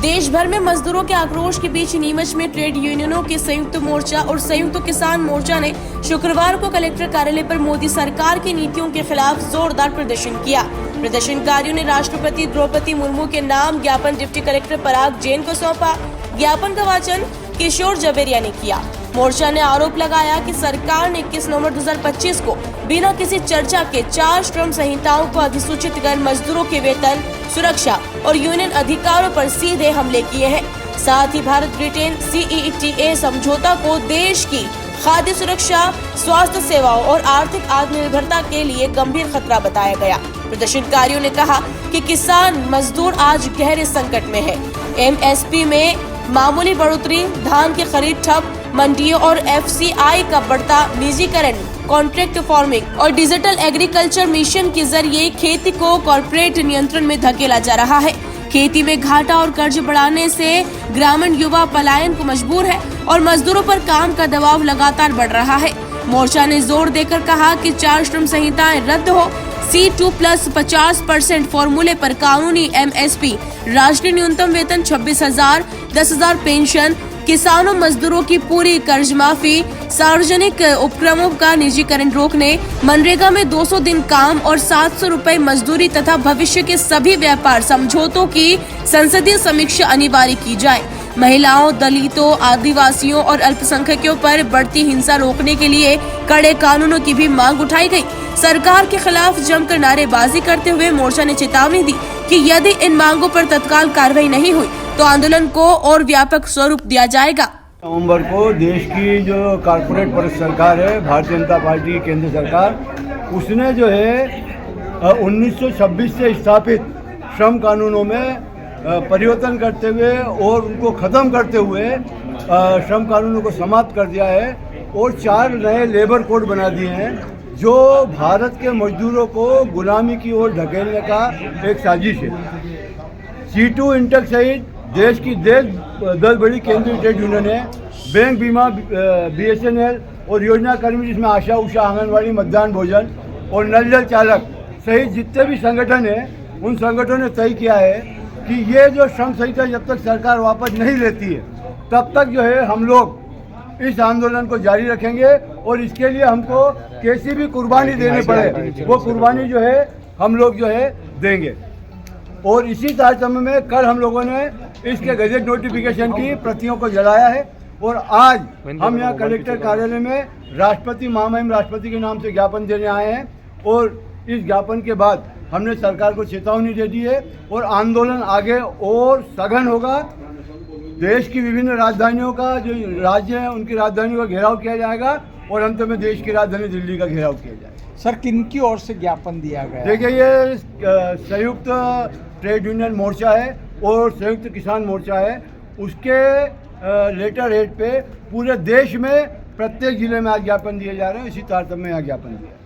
देश भर में मजदूरों के आक्रोश के बीच नीमच में ट्रेड यूनियनों के संयुक्त मोर्चा और संयुक्त किसान मोर्चा ने शुक्रवार को कलेक्टर कार्यालय पर मोदी सरकार की नीतियों के खिलाफ जोरदार प्रदर्शन किया। प्रदर्शनकारियों ने राष्ट्रपति द्रौपदी मुर्मू के नाम ज्ञापन डिप्टी कलेक्टर पराग जैन को सौंपा। ज्ञापन का वाचन किशोर जवेरिया ने किया। मोर्चा ने आरोप लगाया कि सरकार ने 21 नवंबर 2025 को बिना किसी चर्चा के 4 श्रम संहिताओं को अधिसूचित कर मजदूरों के वेतन, सुरक्षा और यूनियन अधिकारों पर सीधे हमले किए हैं। साथ ही भारत ब्रिटेन CETA समझौता को देश की खाद्य सुरक्षा, स्वास्थ्य सेवाओं और आर्थिक आत्मनिर्भरता के लिए गंभीर खतरा बताया गया। प्रदर्शनकारियों ने कहा कि किसान मजदूर आज गहरे संकट में है। MSP में मामूली बढ़ोतरी, धान की खरीद ठप, मंडियों और FCI का बढ़ता निजीकरण, कॉन्ट्रैक्ट फार्मिंग और डिजिटल एग्रीकल्चर मिशन के जरिए खेती को कॉर्पोरेट नियंत्रण में धकेला जा रहा है। खेती में घाटा और कर्ज बढ़ाने से ग्रामीण युवा पलायन को मजबूर है और मजदूरों पर काम का दबाव लगातार बढ़ रहा है। मोर्चा ने जोर देकर कहा कि 4 श्रम संहिताएं रद्द हो, C2 प्लस 50% फॉर्मूले पर कानूनी MSP, राष्ट्रीय न्यूनतम वेतन 26,000, 10,000 पेंशन, किसानों मजदूरों की पूरी कर्ज माफी, सार्वजनिक उपक्रमों का निजीकरण रोकने, मनरेगा में 200 दिन काम और 700 रुपए मजदूरी तथा भविष्य के सभी व्यापार समझौतों की संसदीय समीक्षा अनिवार्य की जाए। महिलाओं, दलितों, आदिवासियों और अल्पसंख्यकों पर बढ़ती हिंसा रोकने के लिए कड़े कानूनों की भी मांग उठाई गई। सरकार के खिलाफ जमकर नारेबाजी करते हुए मोर्चा ने चेतावनी दी कि यदि इन मांगों पर तत्काल कार्रवाई नहीं हुई तो आंदोलन को और व्यापक स्वरूप दिया जाएगा। नवंबर को देश की जो कारपोरेट परस्त सरकार है, भारतीय जनता पार्टी केंद्र सरकार, उसने जो है 1926 से स्थापित श्रम कानूनों में परिवर्तन करते हुए और उनको ख़त्म करते हुए श्रम कानूनों को समाप्त कर दिया है और 4 नए लेबर कोड बना दिए हैं जो भारत के मजदूरों को गुलामी की ओर धकेलने का एक साजिश है। C2 इंटेक सहित देश की 10 बड़ी केंद्रीय ट्रेड यूनियन है, बैंक, बीमा, BSNL और योजना कर्मी जिसमें आशा, उषा, आंगनवाड़ी, मतदान, भोजन और नल जल चालक सहित जितने भी संगठन हैं, उन संगठनों ने तय किया है कि ये जो श्रम संहिता जब तक सरकार वापस नहीं लेती है तब तक जो है हम लोग इस आंदोलन को जारी रखेंगे और इसके लिए हमको कैसी भी कुर्बानी देनी पड़े वो कुर्बानी जो है हम लोग जो है देंगे। और इसी तारतम्य में कल हम लोगों ने इसके गजट नोटिफिकेशन की प्रतियों को जलाया है और आज हम यहाँ कलेक्टर कार्यालय में राष्ट्रपति, महामहिम राष्ट्रपति के नाम से ज्ञापन देने आए हैं और इस ज्ञापन के बाद हमने सरकार को चेतावनी दे दी है और आंदोलन आगे और सघन होगा। देश की विभिन्न राजधानियों का जो राज्य है उनकी राजधानियों का घेराव किया जाएगा और अंत में देश की राजधानी दिल्ली का घेराव किया जाएगा। सर, किनकी ओर से ज्ञापन दिया गया? देखिए, ये संयुक्त ट्रेड यूनियन मोर्चा है और संयुक्त किसान मोर्चा है। उसके लेटर हेड पे पूरे देश में प्रत्येक जिले में आज ज्ञापन दिए जा रहे हैं। इसी तारतम्य में यहाँ ज्ञापन दिया।